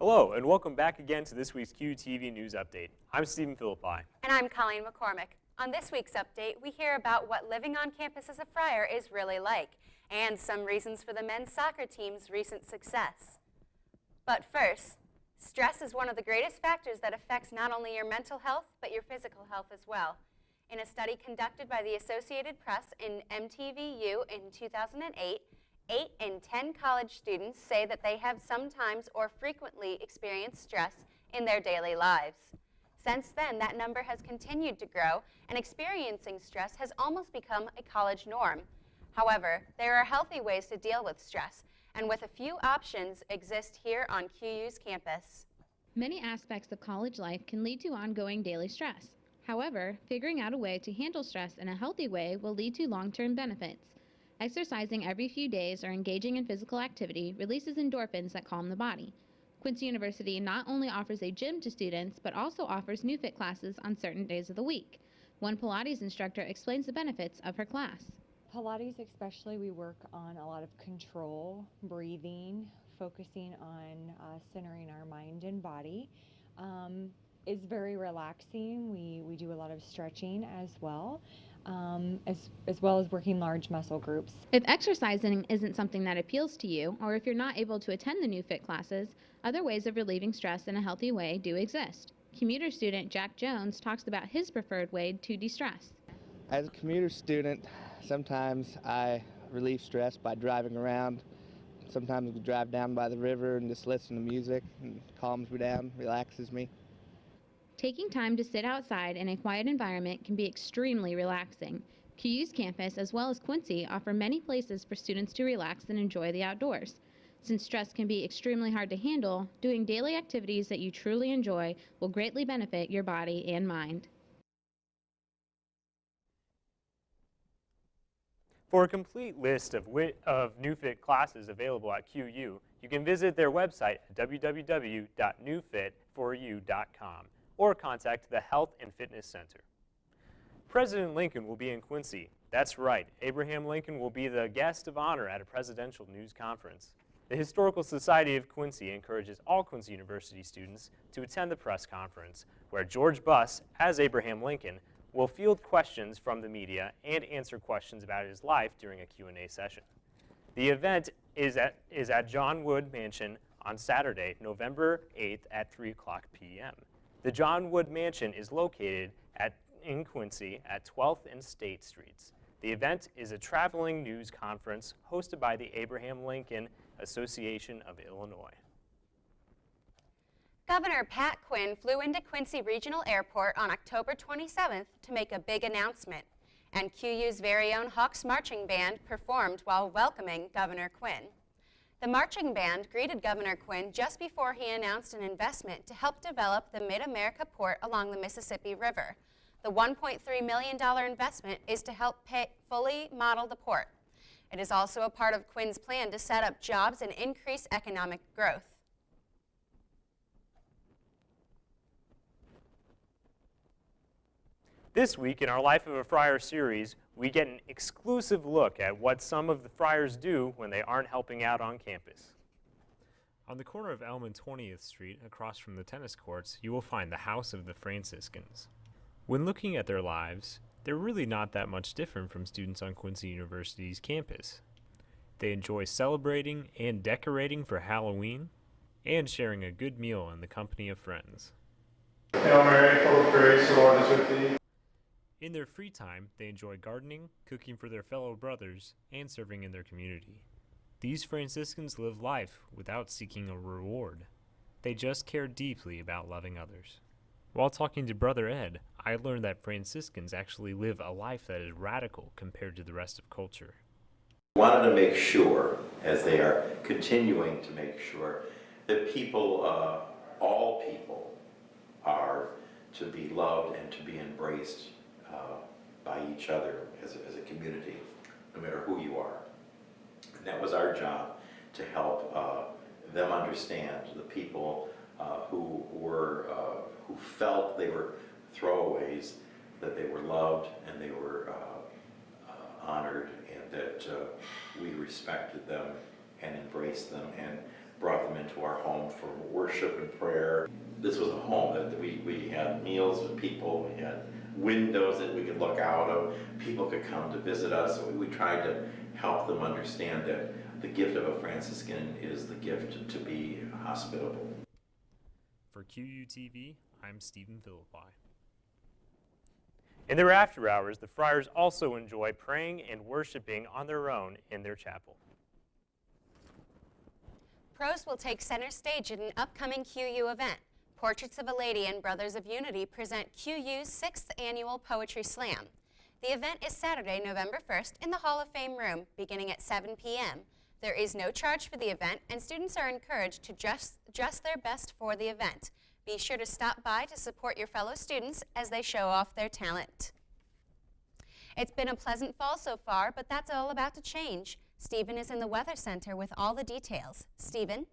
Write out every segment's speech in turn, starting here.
Hello, and welcome back again to this week's QTV News Update. I'm Stephen Philippi. And I'm Colleen McCormick. On this week's update, we hear about what living on campus as a Friar is really like, and some reasons for the men's soccer team's recent success. But first, stress is one of the greatest factors that affects not only your mental health, but your physical health as well. In a study conducted by the Associated Press in MTVU in 2008, 8 in 10 college students say that they have sometimes or frequently experienced stress in their daily lives. Since then, that number has continued to grow, and experiencing stress has almost become a college norm. However, there are healthy ways to deal with stress, and with a few options exist here on QU's campus. Many aspects of college life can lead to ongoing daily stress. However, figuring out a way to handle stress in a healthy way will lead to long-term benefits. Exercising every few days or engaging in physical activity releases endorphins that calm the body. Quincy University not only offers a gym to students, but also offers new fit classes on certain days of the week. One Pilates instructor explains the benefits of her class. Pilates especially, we work on a lot of control, breathing, focusing on centering our mind and body. Is very relaxing. We do a lot of stretching as well. As well as working large muscle groups. If exercising isn't something that appeals to you, or if you're not able to attend the new fit classes, other ways of relieving stress in a healthy way do exist. Commuter student Jack Jones talks about his preferred way to de-stress. As a commuter student, sometimes I relieve stress by driving around. Sometimes we drive down by the river and just listen to music, and it calms me down, relaxes me. Taking time to sit outside in a quiet environment can be extremely relaxing. QU's campus, as well as Quincy, offer many places for students to relax and enjoy the outdoors. Since stress can be extremely hard to handle, doing daily activities that you truly enjoy will greatly benefit your body and mind. For a complete list of new fit classes available at QU, you can visit their website at www.newfit4u.com. or contact the Health and Fitness Center. President Lincoln will be in Quincy. That's right, Abraham Lincoln will be the guest of honor at a presidential news conference. The Historical Society of Quincy encourages all Quincy University students to attend the press conference, where George Buss, as Abraham Lincoln, will field questions from the media and answer questions about his life during a Q&A session. The event is at John Wood Mansion on Saturday, November 8th at 3 p.m. The John Wood Mansion is located in Quincy at 12th and State Streets. The event is a traveling news conference hosted by the Abraham Lincoln Association of Illinois. Governor Pat Quinn flew into Quincy Regional Airport on October 27th to make a big announcement, and QU's very own Hawks Marching Band performed while welcoming Governor Quinn. The marching band greeted Governor Quinn just before he announced an investment to help develop the Mid-America port along the Mississippi River. The $1.3 million investment is to help fully model the port. It is also a part of Quinn's plan to set up jobs and increase economic growth. This week in our Life of a Friar series, we get an exclusive look at what some of the friars do when they aren't helping out on campus. On the corner of Elm and 20th Street, across from the tennis courts, you will find the House of the Franciscans. When looking at their lives, they're really not that much different from students on Quincy University's campus. They enjoy celebrating and decorating for Halloween, and sharing a good meal in the company of friends. Hail Mary, full of grace, the Lord is with thee. In their free time, they enjoy gardening, cooking for their fellow brothers, and serving in their community. These Franciscans live life without seeking a reward. They just care deeply about loving others. While talking to Brother Ed, I learned that Franciscans actually live a life that is radical compared to the rest of culture. We wanted to make sure, as they are continuing to make sure, that people, all people, are to be loved and to be embraced by each other as a community, no matter who you are. And that was our job, to help them understand, the people who felt they were throwaways, that they were loved and they were honored, and that we respected them and embraced them and brought them into our home home for worship and prayer. This was a home that we had meals with people, we had windows that we could look out of, people could come to visit us. We tried to help them understand that the gift of a Franciscan is the gift to be hospitable. For QUTV, I'm Stephen Philippi. In their after hours, the Friars also enjoy praying and worshiping on their own in their chapel. Pros will take center stage at an upcoming QU event. Portraits of a Lady and Brothers of Unity present QU's 6th annual Poetry Slam. The event is Saturday, November 1st in the Hall of Fame room, beginning at 7 p.m. There is no charge for the event, and students are encouraged to dress their best for the event. Be sure to stop by to support your fellow students as they show off their talent. It's been a pleasant fall so far, but that's all about to change. Stephen is in the Weather Center with all the details. Stephen?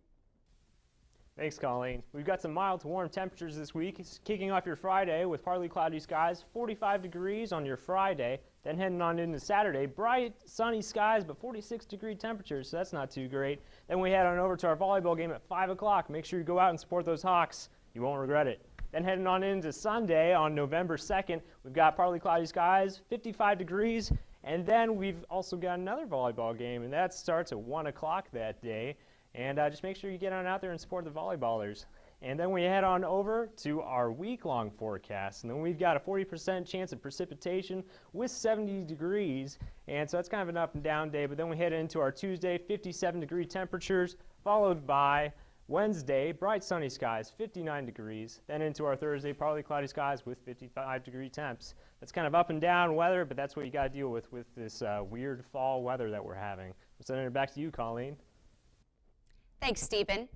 Thanks, Colleen. We've got some mild to warm temperatures this week. It's kicking off your Friday with partly cloudy skies, 45 degrees on your Friday. Then heading on into Saturday, bright, sunny skies, but 46-degree temperatures, so that's not too great. Then we head on over to our volleyball game at 5 o'clock. Make sure you go out and support those Hawks. You won't regret it. Then heading on into Sunday on November 2nd, we've got partly cloudy skies, 55 degrees, and then we've also got another volleyball game, and that starts at 1 o'clock that day. And just make sure you get on out there and support the volleyballers. And then we head on over to our week-long forecast. And then we've got a 40% chance of precipitation with 70 degrees. And so it's kind of an up and down day. But then we head into our Tuesday, 57-degree temperatures, followed by Wednesday, bright sunny skies, 59 degrees. Then into our Thursday, partly cloudy skies with 55-degree temps. That's kind of up and down weather, but that's what you got to deal with this weird fall weather that we're having. I'm sending it back to you, Colleen. Thanks, Stephen.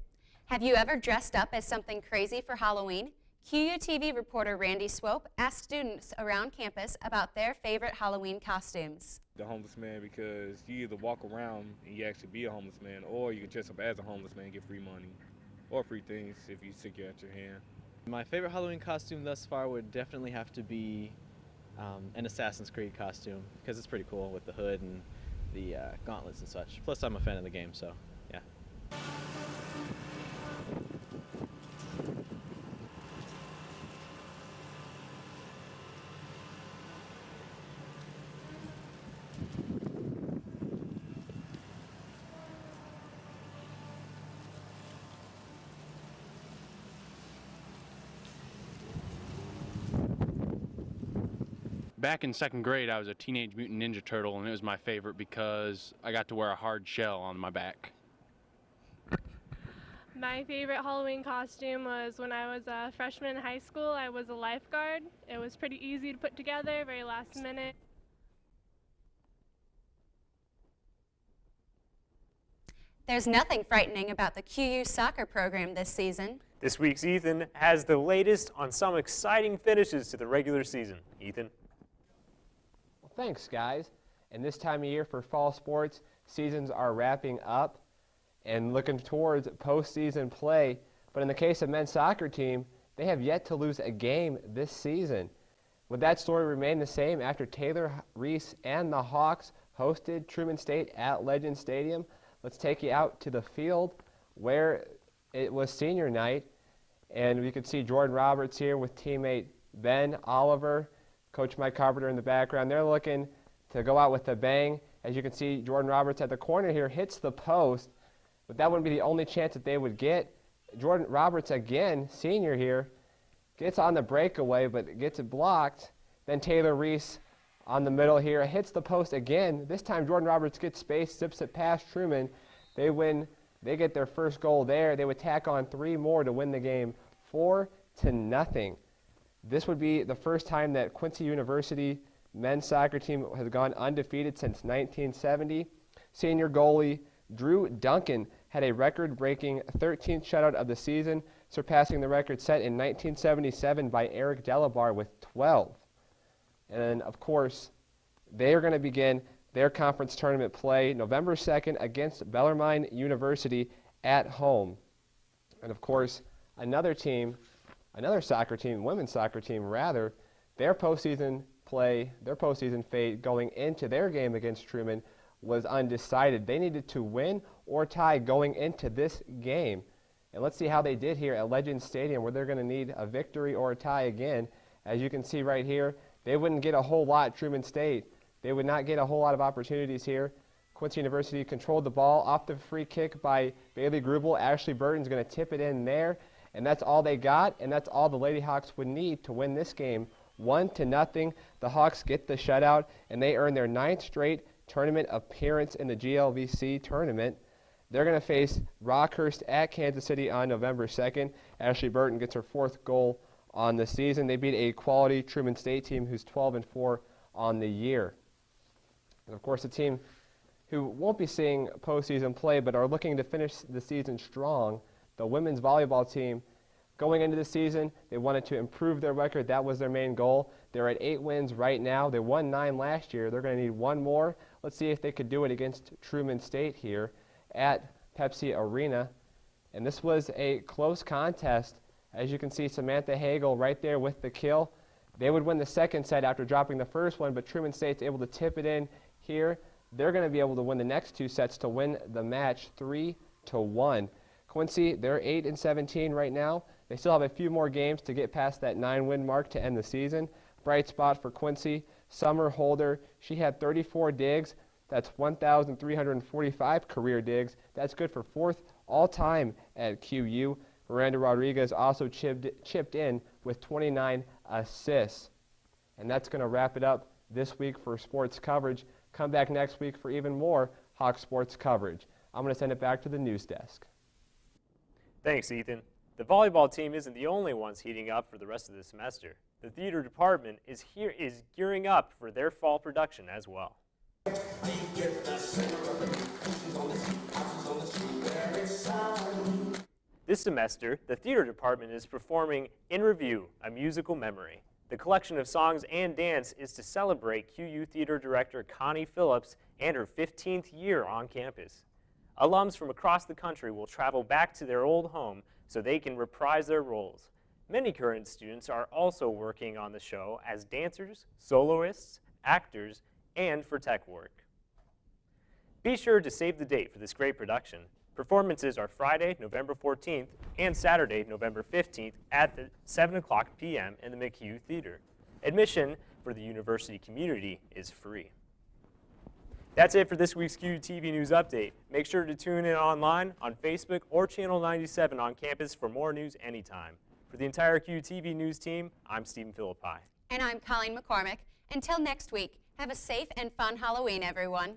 Have you ever dressed up as something crazy for Halloween? QUTV reporter Randy Swope asked students around campus about their favorite Halloween costumes. The homeless man, because you either walk around and you actually be a homeless man, or you can dress up as a homeless man and get free money or free things if you stick it out your hand. My favorite Halloween costume thus far would definitely have to be an Assassin's Creed costume, because it's pretty cool with the hood and the gauntlets and such. Plus, I'm a fan of the game, so yeah. Back in second grade, I was a Teenage Mutant Ninja Turtle, and it was my favorite because I got to wear a hard shell on my back. My favorite Halloween costume was when I was a freshman in high school. I was a lifeguard. It was pretty easy to put together, very last minute. There's nothing frightening about the QU soccer program this season. This week's Ethan has the latest on some exciting finishes to the regular season. Ethan? Thanks, guys. And this time of year for fall sports, seasons are wrapping up and looking towards postseason play. But in the case of men's soccer team, they have yet to lose a game this season. Would that story remain the same after Taylor Reese and the Hawks hosted Truman State at Legend Stadium? Let's take you out to the field where it was senior night, and we could see Jordan Roberts here with teammate Ben Oliver, Coach Mike Carpenter in the background. They're looking to go out with a bang. As you can see, Jordan Roberts at the corner here hits the post, but that wouldn't be the only chance that they would get. Jordan Roberts again, senior here, gets on the breakaway but gets it blocked. Then Taylor Reese on the middle here hits the post again. This time Jordan Roberts gets space, zips it past Truman. They win. They get their first goal there. They would tack on 3 more to win the game 4-0. This would be the first time that Quincy University men's soccer team has gone undefeated since 1970. Senior goalie Drew Duncan had a record-breaking 13th shutout of the season, surpassing the record set in 1977 by Eric Delabar with 12. And of course, they are going to begin their conference tournament play November 2nd against Bellarmine University at home. And of course, another soccer team, women's soccer team rather, their postseason fate going into their game against Truman was undecided. They needed to win or tie going into this game. And let's see how they did here at Legends Stadium, where they're going to need a victory or a tie again. As you can see right here, they wouldn't get a whole lot, Truman State. They would not get a whole lot of opportunities here. Quincy University controlled the ball off the free kick by Bailey Grubel. Ashley Burton's going to tip it in there. And that's all they got, and that's all the Lady Hawks would need to win this game. 1-0. The Hawks get the shutout, and they earn their 9th straight tournament appearance in the GLVC tournament. They're going to face Rockhurst at Kansas City on November 2nd. Ashley Burton gets her 4th goal on the season. They beat a quality Truman State team who's 12-4 on the year. And of course, a team who won't be seeing postseason play but are looking to finish the season strong, the women's volleyball team. Going into the season, they wanted to improve their record. That was their main goal. They're at 8 wins right now. They won 9 last year. They're going to need 1 more. Let's see if they could do it against Truman State here at Pepsi Arena. And this was a close contest. As you can see, Samantha Hagel right there with the kill. They would win the second set after dropping the first one, but Truman State's able to tip it in here. They're going to be able to win the next 2 sets to win the match 3-1. Quincy, they're 8-17 right now. They still have a few more games to get past that 9-win mark to end the season. Bright spot for Quincy, Summer Holder. She had 34 digs. That's 1,345 career digs. That's good for 4th all-time at QU. Miranda Rodriguez also chipped in with 29 assists. And that's going to wrap it up this week for sports coverage. Come back next week for even more Hawk sports coverage. I'm going to send it back to the news desk. Thanks, Ethan. The volleyball team isn't the only ones heating up for the rest of the semester. The theater department is gearing up for their fall production as well. This semester, the theater department is performing In Review, a musical memory. The collection of songs and dance is to celebrate QU theater director Connie Phillips and her 15th year on campus. Alums from across the country will travel back to their old home so they can reprise their roles. Many current students are also working on the show as dancers, soloists, actors, and for tech work. Be sure to save the date for this great production. Performances are Friday, November 14th and Saturday, November 15th at 7 p.m. in the McHugh Theater. Admission for the university community is free. That's it for this week's QU TV News Update. Make sure to tune in online on Facebook or Channel 97 on campus for more news anytime. For the entire QU TV News team, I'm Stephen Philippi. And I'm Colleen McCormick. Until next week, have a safe and fun Halloween, everyone.